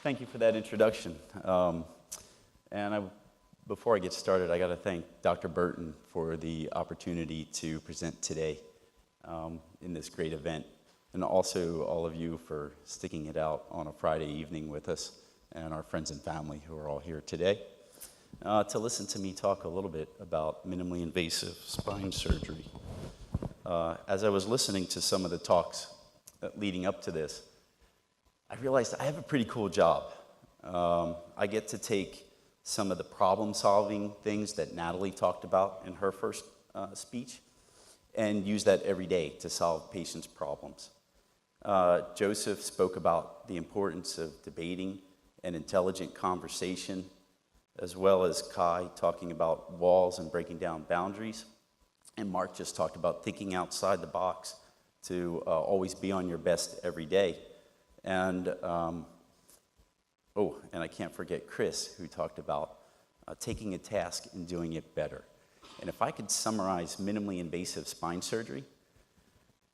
Thank you for that introduction. Before I get started, I got to thank Dr. Burton for the opportunity to present today in this great event, and also all of you for sticking it out on a Friday evening with us, and our friends and family who are all here today to listen to me talk a little bit about minimally invasive spine surgery. As I was listening to some of the talks leading up to this, I realized I have a pretty cool job. I get to take some of the problem-solving things that Natalie talked about in her first speech and use that every day to solve patients' problems. Joseph spoke about the importance of debating and intelligent conversation, as well as Kai talking about walls and breaking down boundaries. And Mark just talked about thinking outside the box to always be on your best every day. And and I can't forget Chris, who talked about taking a task and doing it better. And if I could summarize minimally invasive spine surgery,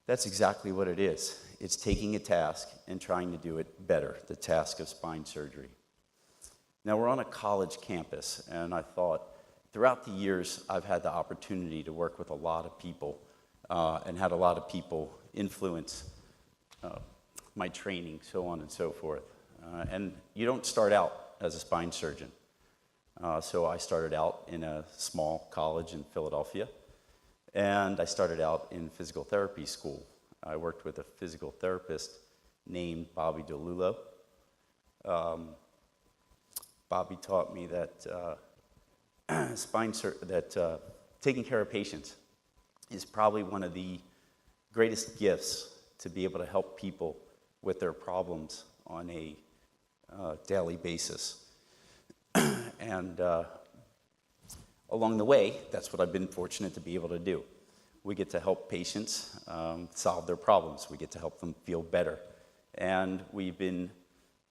that's exactly what it is. It's taking a task and trying to do it better, the task of spine surgery. Now, we're on a college campus, and I thought throughout the years I've had the opportunity to work with a lot of people and had a lot of people influence my training, so on and so forth. And you don't start out as a spine surgeon. So I started out in a small college in Philadelphia, and I started out in physical therapy school. I worked with a physical therapist named Bobby DeLulo. Bobby taught me that taking care of patients is probably one of the greatest gifts to be able to help people with their problems on a daily basis. And along the way, that's what I've been fortunate to be able to do. We get to help patients solve their problems. We get to help them feel better. And we've been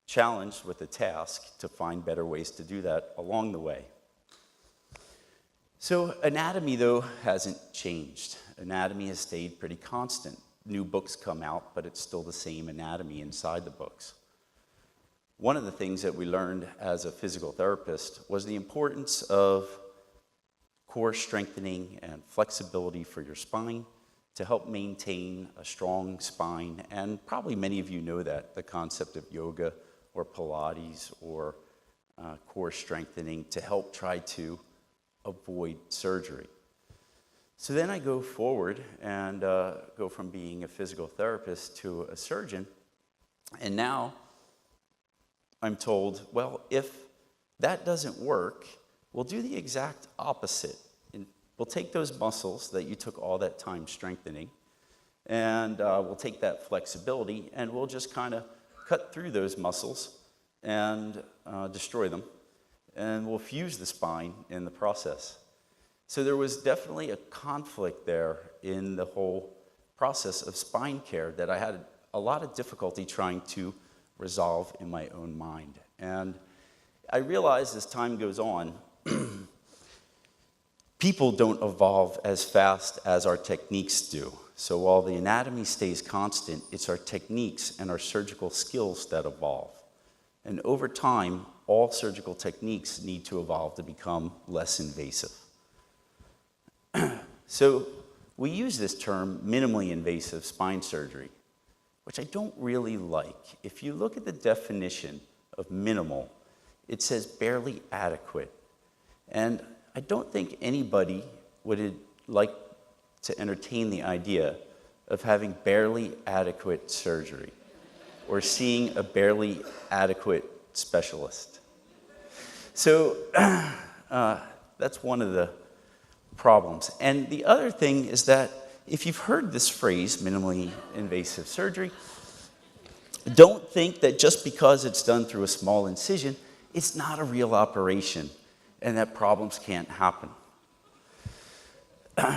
challenged with the task to find better ways to do that along the way. So anatomy, though, hasn't changed. Anatomy has stayed pretty constant. New books come out, but it's still the same anatomy inside the books. One of the things that we learned as a physical therapist was the importance of core strengthening and flexibility for your spine to help maintain a strong spine. And probably many of you know that, the concept of yoga or Pilates or core strengthening to help try to avoid surgery. So then I go forward and go from being a physical therapist to a surgeon, and now I'm told, well, if that doesn't work, we'll do the exact opposite. And we'll take those muscles that you took all that time strengthening, and we'll take that flexibility, and we'll just kind of cut through those muscles and destroy them, and we'll fuse the spine in the process. So there was definitely a conflict there in the whole process of spine care that I had a lot of difficulty trying to resolve in my own mind. And I realized as time goes on, people don't evolve as fast as our techniques do. So while the anatomy stays constant, it's our techniques and our surgical skills that evolve. And over time, all surgical techniques need to evolve to become less invasive. So we use this term, minimally invasive spine surgery, which I don't really like. If you look at the definition of minimal, it says barely adequate. And I don't think anybody would like to entertain the idea of having barely adequate surgery or seeing a barely adequate specialist. So that's one of the problems. And the other thing is that if you've heard this phrase, minimally invasive surgery, don't think that just because it's done through a small incision, it's not a real operation and that problems can't happen.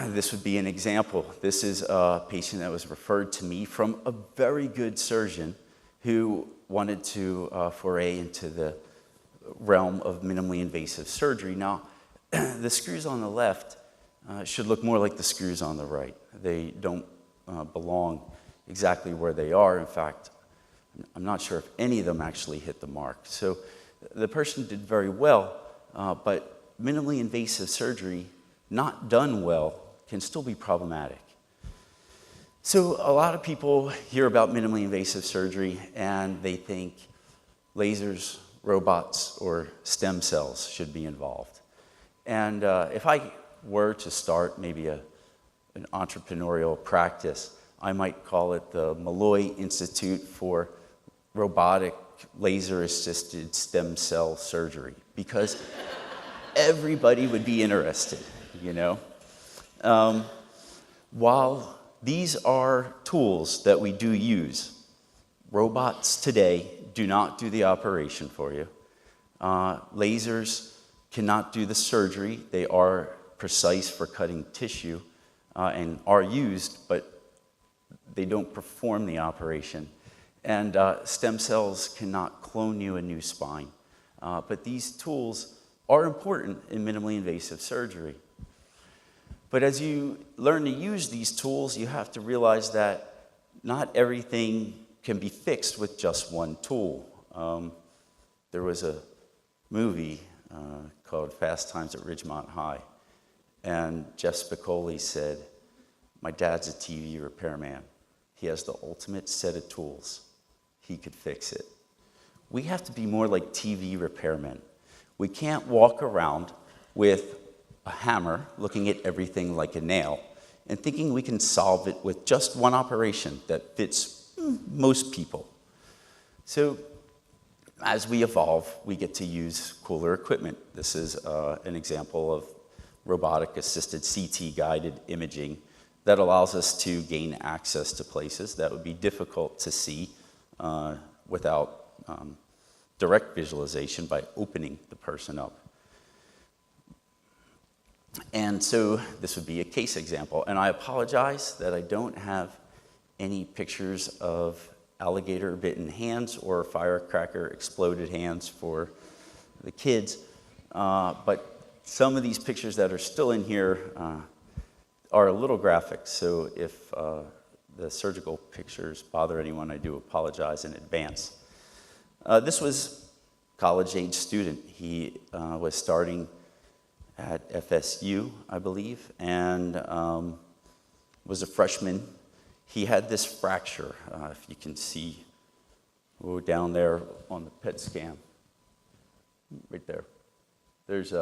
This would be an example. This is a patient that was referred to me from a very good surgeon who wanted to foray into the realm of minimally invasive surgery. Now, the screws on the left should look more like the screws on the right. They don't belong exactly where they are. In fact, I'm not sure if any of them actually hit the mark. So the person did very well, but minimally invasive surgery, not done well, can still be problematic. So a lot of people hear about minimally invasive surgery and they think lasers, robots, or stem cells should be involved. And if I were to start maybe an entrepreneurial practice, I might call it the Malloy Institute for Robotic Laser-Assisted Stem Cell Surgery, because everybody would be interested, you know? While these are tools that we do use, robots today do not do the operation for you. Lasers cannot do the surgery. They are precise for cutting tissue and are used, but they don't perform the operation. And stem cells cannot clone you a new spine. But these tools are important in minimally invasive surgery. But as you learn to use these tools, you have to realize that not everything can be fixed with just one tool. There was a movie called Fast Times at Ridgemont High, and Jeff Spicoli said, "My dad's a TV repairman. He has the ultimate set of tools. He could fix it." We have to be more like TV repairmen. We can't walk around with a hammer looking at everything like a nail and thinking we can solve it with just one operation that fits most people. So as we evolve, we get to use cooler equipment. This is an example of robotic-assisted CT-guided imaging that allows us to gain access to places that would be difficult to see without direct visualization by opening the person up. And so this would be a case example. And I apologize that I don't have any pictures of alligator-bitten hands or firecracker exploded hands for the kids. But some of these pictures that are still in here are a little graphic. So if the surgical pictures bother anyone, I do apologize in advance. This was a college-age student. He was starting at FSU, I believe, and was a freshman. He had this fracture, if you can see down there on the PET scan, right there. There's,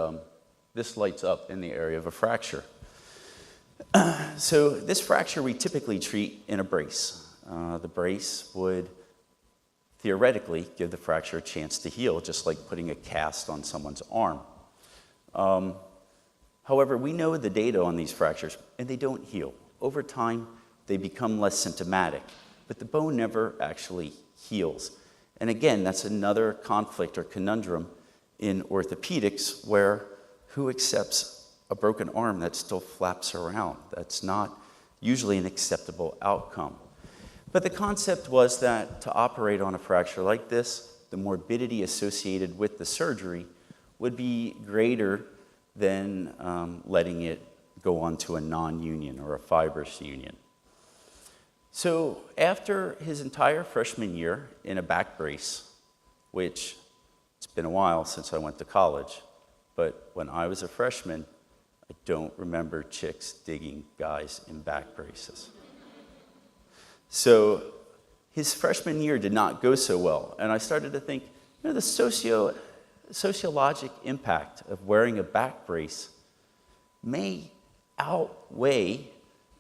this lights up in the area of a fracture. So this fracture we typically treat in a brace. The brace would theoretically give the fracture a chance to heal, just like putting a cast on someone's arm. However, we know the data on these fractures, and they don't heal. Over time, they become less symptomatic, but the bone never actually heals. And again, that's another conflict or conundrum in orthopedics, where who accepts a broken arm that still flaps around? That's not usually an acceptable outcome. But the concept was that to operate on a fracture like this, the morbidity associated with the surgery would be greater than letting it go on to a non-union or a fibrous union. So after his entire freshman year in a back brace, which it's been a while since I went to college, but when I was a freshman, I don't remember chicks digging guys in back braces. So his freshman year did not go so well, and I started to think, you know, the sociologic impact of wearing a back brace may outweigh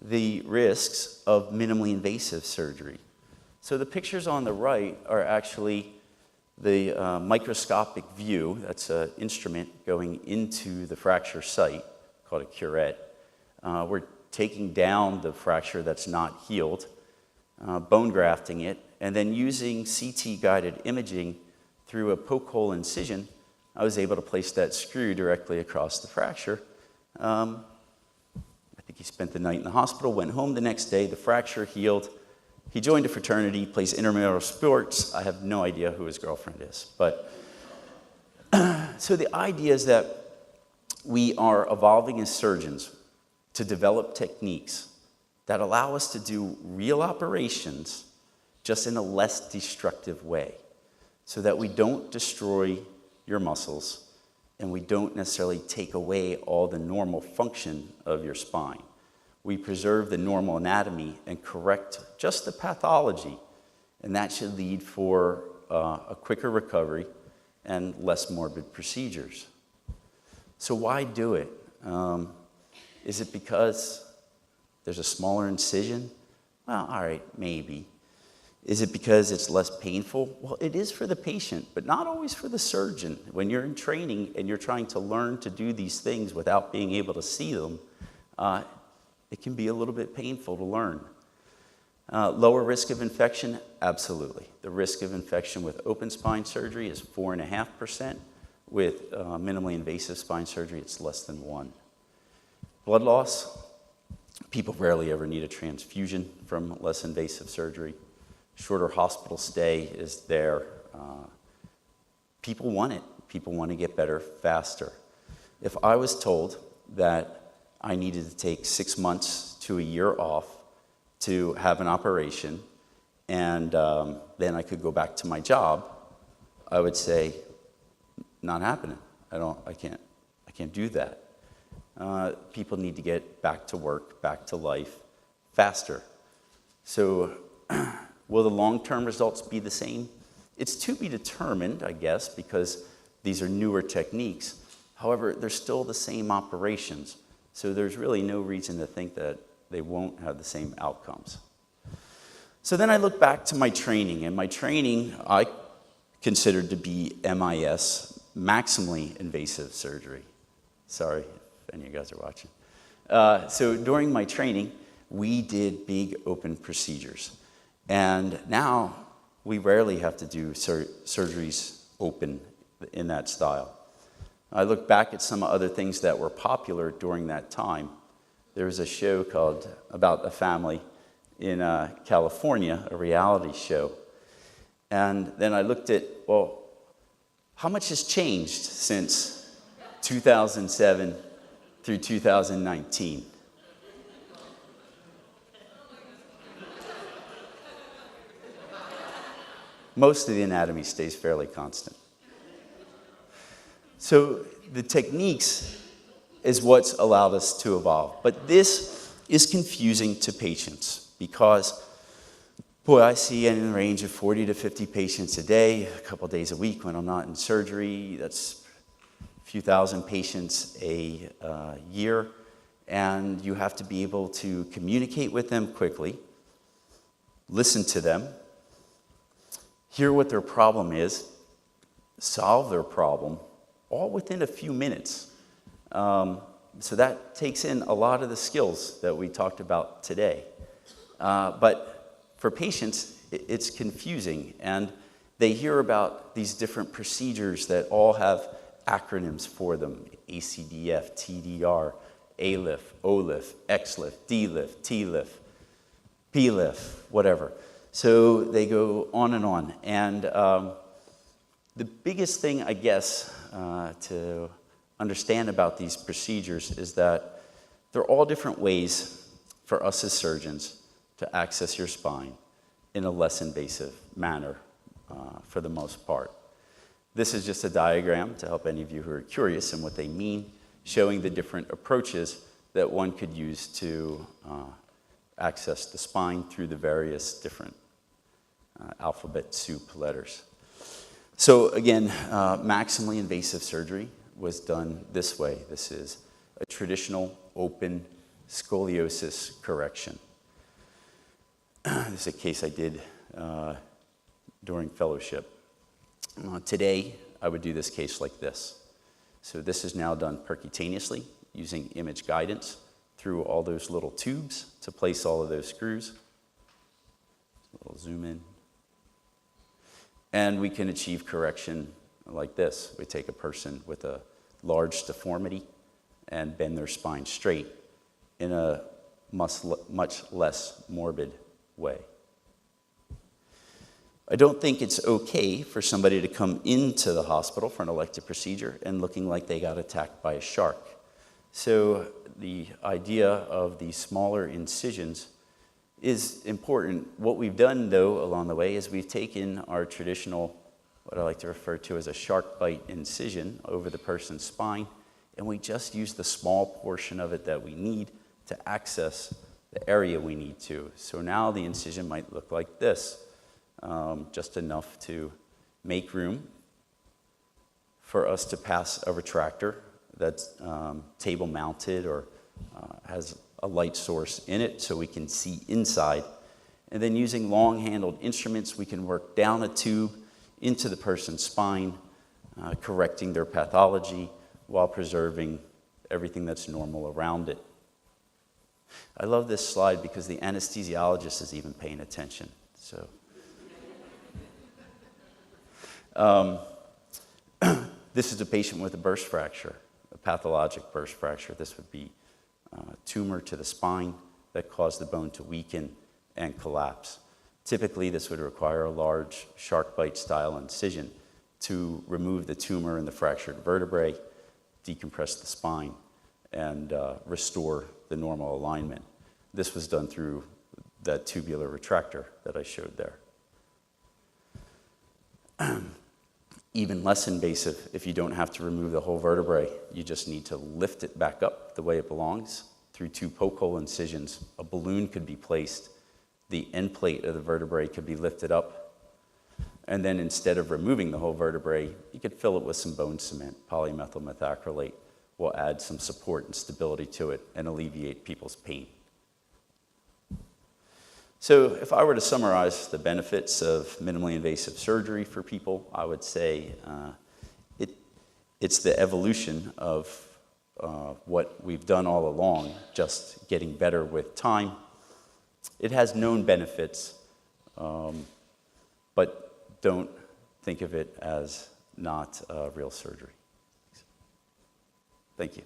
the risks of minimally invasive surgery. So the pictures on the right are actually the microscopic view. That's an instrument going into the fracture site called a curette. We're taking down the fracture that's not healed, bone grafting it, and then using CT-guided imaging through a poke hole incision, I was able to place that screw directly across the fracture. I think he spent the night in the hospital, went home the next day, the fracture healed. He joined a fraternity, plays intramural sports. I have no idea who his girlfriend is. But so the idea is that we are evolving as surgeons to develop techniques that allow us to do real operations just in a less destructive way, so that we don't destroy your muscles and we don't necessarily take away all the normal function of your spine. We preserve the normal anatomy and correct just the pathology, and that should lead for a quicker recovery and less morbid procedures. So why do it? Is it because there's a smaller incision? Well, all right, maybe. Is it because it's less painful? Well, it is for the patient, but not always for the surgeon. When you're in training and you're trying to learn to do these things without being able to see them, it can be a little bit painful to learn. Lower risk of infection? Absolutely. The risk of infection with open spine surgery is 4.5%. With minimally invasive spine surgery, it's less than 1%. Blood loss? People rarely ever need a transfusion from less invasive surgery. Shorter hospital stay is there. People want it. People want to get better faster. If I was told that I needed to take 6 months to a year off to have an operation, and then I could go back to my job, I would say, not happening. I can't do that. People need to get back to work, back to life, faster. So will the long-term results be the same? It's to be determined, I guess, because these are newer techniques. However, they're still the same operations. So there's really no reason to think that they won't have the same outcomes. So then I look back to my training, and my training I considered to be MIS, maximally invasive surgery. Sorry if any of you guys are watching. So during my training, we did big open procedures. And now we rarely have to do surgeries open in that style. I look back at some other things that were popular during that time. There was a show called about a family in California, a reality show. And then I looked at, well, how much has changed since 2007 through 2019? Most of the anatomy stays fairly constant. So the techniques is what's allowed us to evolve. But this is confusing to patients because, boy, I see in the range of 40 to 50 patients a day, a couple days a week when I'm not in surgery. That's a few thousand patients a year. And you have to be able to communicate with them quickly, listen to them, hear what their problem is, solve their problem, all within a few minutes. So that takes in a lot of the skills that we talked about today. But for patients, it's confusing, and they hear about these different procedures that all have acronyms for them: ACDF, TDR, ALIF, OLIF, XLIF, DLIF, TLIF, PLIF, whatever. So they go on and on. And the biggest thing, I guess, to understand about these procedures is that they're all different ways for us as surgeons to access your spine in a less invasive manner for the most part. This is just a diagram to help any of you who are curious and what they mean, showing the different approaches that one could use to access the spine through the various different alphabet soup letters. So again, maximally invasive surgery was done this way. This is a traditional open scoliosis correction. This is a case I did during fellowship. Today, I would do this case like this. So this is now done percutaneously using image guidance through all those little tubes to place all of those screws. A little zoom in. And we can achieve correction like this. We take a person with a large deformity and bend their spine straight in a much less morbid way. I don't think it's okay for somebody to come into the hospital for an elective procedure and looking like they got attacked by a shark. So the idea of these smaller incisions is important. What we've done, though, along the way is we've taken our traditional, what I like to refer to as a shark bite incision over the person's spine, and we just use the small portion of it that we need to access the area we need to. So now the incision might look like this, just enough to make room for us to pass a retractor that's table mounted or has a light source in it so we can see inside. And then using long-handled instruments, we can work down a tube into the person's spine, correcting their pathology while preserving everything that's normal around it. I love this slide because the anesthesiologist is even paying attention. So, this is a patient with a burst fracture, a pathologic burst fracture. This would be a tumor to the spine that caused the bone to weaken and collapse. Typically, this would require a large shark bite style incision to remove the tumor in the fractured vertebrae, decompress the spine, and restore the normal alignment. This was done through that tubular retractor that I showed there. Even less invasive if you don't have to remove the whole vertebrae. You just need to lift it back up the way it belongs through 2 poke hole incisions. A balloon could be placed. The end plate of the vertebrae could be lifted up. And then instead of removing the whole vertebrae, you could fill it with some bone cement. Polymethyl methacrylate will add some support and stability to it and alleviate people's pain. So if I were to summarize the benefits of minimally invasive surgery for people, I would say it's the evolution of what we've done all along, just getting better with time. It has known benefits, but don't think of it as not real surgery. Thank you.